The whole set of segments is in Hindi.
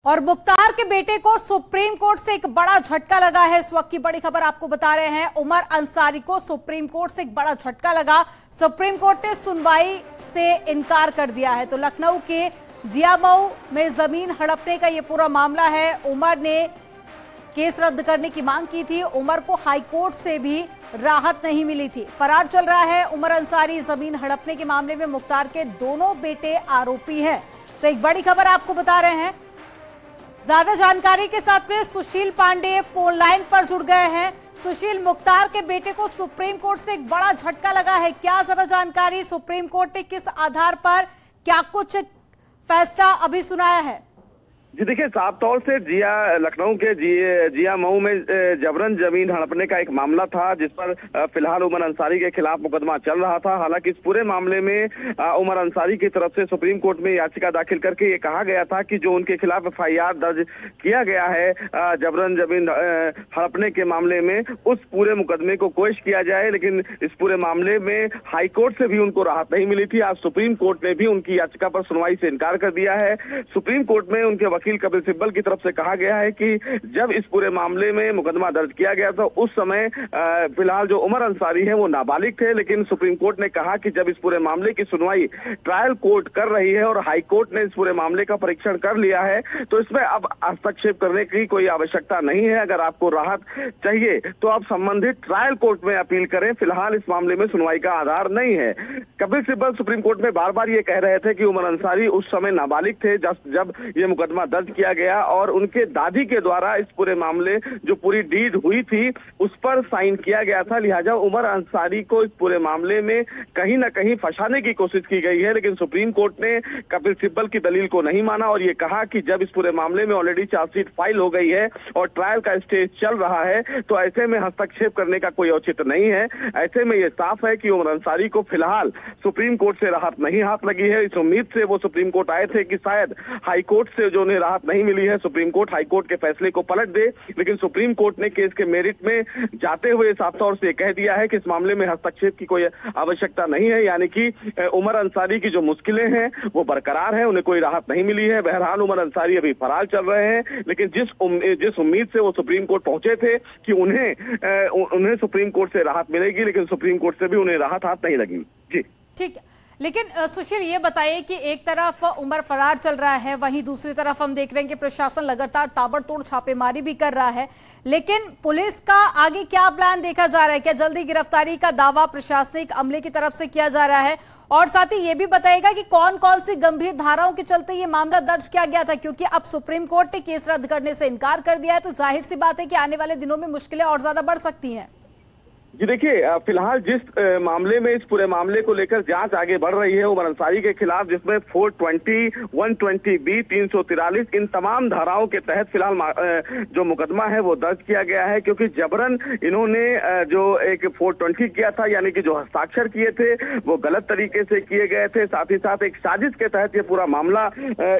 और मुख्तार के बेटे को सुप्रीम कोर्ट से एक बड़ा झटका लगा है। इस वक्त की बड़ी खबर आपको बता रहे हैं। उमर अंसारी को सुप्रीम कोर्ट से एक बड़ा झटका लगा। सुप्रीम कोर्ट ने सुनवाई से इनकार कर दिया है। तो लखनऊ के जियामऊ में जमीन हड़पने का ये पूरा मामला है। उमर ने केस रद्द करने की मांग की थी। उमर को हाईकोर्ट से भी राहत नहीं मिली थी। फरार चल रहा है उमर अंसारी। जमीन हड़पने के मामले में मुख्तार के दोनों बेटे आरोपी हैं। तो एक बड़ी खबर आपको बता रहे हैं। ज्यादा जानकारी के साथ में सुशील पांडे फोन लाइन पर जुड़ गए हैं। सुशील, मुख्तार के बेटे को सुप्रीम कोर्ट से एक बड़ा झटका लगा है, क्या जरा जानकारी? सुप्रीम कोर्ट ने किस आधार पर क्या कुछ फैसला अभी सुनाया है? जी देखिए, साफ तौर से लखनऊ के जियामऊ में जबरन जमीन हड़पने का एक मामला था, जिस पर फिलहाल उमर अंसारी के खिलाफ मुकदमा चल रहा था। हालांकि इस पूरे मामले में उमर अंसारी की तरफ से सुप्रीम कोर्ट में याचिका दाखिल करके ये कहा गया था कि जो उनके खिलाफ एफआईआर दर्ज किया गया है जबरन जमीन हड़पने के मामले में, उस पूरे मुकदमे को कोश किया जाए। लेकिन इस पूरे मामले में हाईकोर्ट से भी उनको राहत नहीं मिली थी। आज सुप्रीम कोर्ट ने भी उनकी याचिका पर सुनवाई से इनकार कर दिया है। सुप्रीम कोर्ट में उनके वकील कपिल सिब्बल की तरफ से कहा गया है कि जब इस पूरे मामले में मुकदमा दर्ज किया गया था, उस समय फिलहाल जो उमर अंसारी है वो नाबालिग थे। लेकिन सुप्रीम कोर्ट ने कहा कि जब इस पूरे मामले की सुनवाई ट्रायल कोर्ट कर रही है और हाई कोर्ट ने इस पूरे मामले का परीक्षण कर लिया है, तो इसमें अब हस्तक्षेप करने की कोई आवश्यकता नहीं है। अगर आपको राहत चाहिए तो आप संबंधित ट्रायल कोर्ट में अपील करें। फिलहाल इस मामले में सुनवाई का आधार नहीं है। कपिल सिब्बल सुप्रीम कोर्ट में बार बार ये कह रहे थे कि उमर अंसारी उस समय नाबालिग थे जब ये मुकदमा दर्ज किया गया और उनके दादी के द्वारा इस पूरे मामले जो पूरी डीड हुई थी उस पर साइन किया गया था। लिहाजा उमर अंसारी को इस पूरे मामले में कहीं ना कहीं फंसाने की कोशिश की गई है। लेकिन सुप्रीम कोर्ट ने कपिल सिब्बल की दलील को नहीं माना और ये कहा कि जब इस पूरे मामले में ऑलरेडी चार्जशीट फाइल हो गई है और ट्रायल का स्टेज चल रहा है, तो ऐसे में हस्तक्षेप करने का कोई औचित्य नहीं है। ऐसे में ये साफ है कि उमर अंसारी को फिलहाल सुप्रीम कोर्ट से राहत नहीं हाथ लगी है। इस उम्मीद से वो सुप्रीम कोर्ट आए थे कि शायद हाईकोर्ट से जो उन्हें राहत नहीं मिली है, सुप्रीम कोर्ट हाईकोर्ट के फैसले को पलट दे। लेकिन सुप्रीम कोर्ट ने केस के मेरिट में जाते हुए साफ तौर से कह दिया है कि इस मामले में हस्तक्षेप की कोई आवश्यकता नहीं है। यानी कि उमर अंसारी की जो मुश्किलें हैं वो बरकरार है, उन्हें कोई राहत नहीं मिली है। बहरहाल उमर अंसारी अभी फरार चल रहे हैं। लेकिन जिस उम्मीद से वो सुप्रीम कोर्ट पहुंचे थे कि उन्हें सुप्रीम कोर्ट से राहत मिलेगी, लेकिन सुप्रीम कोर्ट से भी उन्हें राहत हाथ नहीं लगी। जी ठीक है। लेकिन सुशील, ये बताइए कि एक तरफ उमर फरार चल रहा है, वहीं दूसरी तरफ हम देख रहे हैं कि प्रशासन लगातार ताबड़तोड़ छापेमारी भी कर रहा है। लेकिन पुलिस का आगे क्या प्लान देखा जा रहा है? क्या जल्दी गिरफ्तारी का दावा प्रशासनिक अमले की तरफ से किया जा रहा है? और साथ ही ये भी बताएगा कि कौन कौन सी गंभीर धाराओं के चलते ये मामला दर्ज किया गया था? क्योंकि अब सुप्रीम कोर्ट ने केस रद्द करने से इनकार कर दिया है, तो जाहिर सी बात है कि आने वाले दिनों में मुश्किलें और ज्यादा बढ़ सकती हैं। जी देखिए, फिलहाल जिस मामले में इस पूरे मामले को लेकर जांच आगे बढ़ रही है उमर अंसारी के खिलाफ, जिसमें 420, 120B, 343 इन तमाम धाराओं के तहत फिलहाल जो मुकदमा है वो दर्ज किया गया है। क्योंकि जबरन इन्होंने जो एक 420 किया था, यानी कि जो हस्ताक्षर किए थे वो गलत तरीके से किए गए थे। साथ ही साथ एक साजिश के तहत ये पूरा मामला,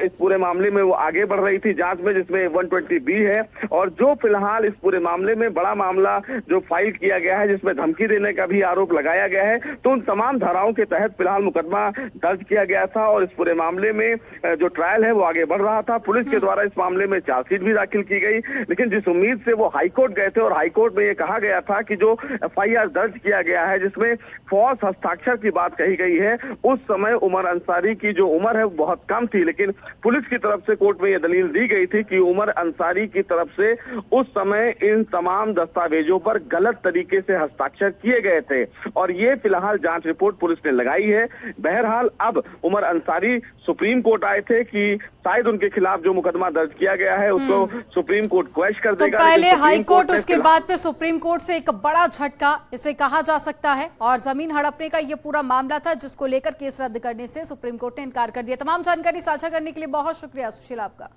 इस पूरे मामले में वो आगे बढ़ रही थी जांच में, जिसमें 120B है। और जो फिलहाल इस पूरे मामले में बड़ा मामला जो फाइल किया गया है, जिसमें धमकी देने का भी आरोप लगाया गया है, तो उन तमाम धाराओं के तहत फिलहाल मुकदमा दर्ज किया गया था। और इस पूरे मामले में जो ट्रायल है वो आगे बढ़ रहा था। पुलिस के द्वारा इस मामले में चार्जशीट भी दाखिल की गई। लेकिन जिस उम्मीद से वो हाईकोर्ट गए थे और हाईकोर्ट में ये कहा गया था कि जो एफआईआर दर्ज किया गया है जिसमें फॉल्स हस्ताक्षर की बात कही गई है, उस समय उमर अंसारी की जो उम्र है वो बहुत कम थी। लेकिन पुलिस की तरफ से कोर्ट में यह दलील दी गई थी कि उमर अंसारी की तरफ से उस समय इन तमाम दस्तावेजों पर गलत तरीके से हस्ताक्षर किए गए थे। और ये फिलहाल जांच रिपोर्ट पुलिस ने लगाई है। बहरहाल अब उमर अंसारी सुप्रीम कोर्ट आए थे कि शायद उनके खिलाफ जो मुकदमा दर्ज किया गया है उसको सुप्रीम कोर्ट क्वेश कर देगा। तो पहले हाई कोर्ट, उसके बाद फिर सुप्रीम कोर्ट से एक बड़ा झटका इसे कहा जा सकता है। और जमीन हड़पने का ये पूरा मामला था जिसको लेकर केस रद्द करने से सुप्रीम कोर्ट ने इनकार कर दिया। तमाम जानकारी साझा करने के लिए बहुत शुक्रिया सुशील आपका।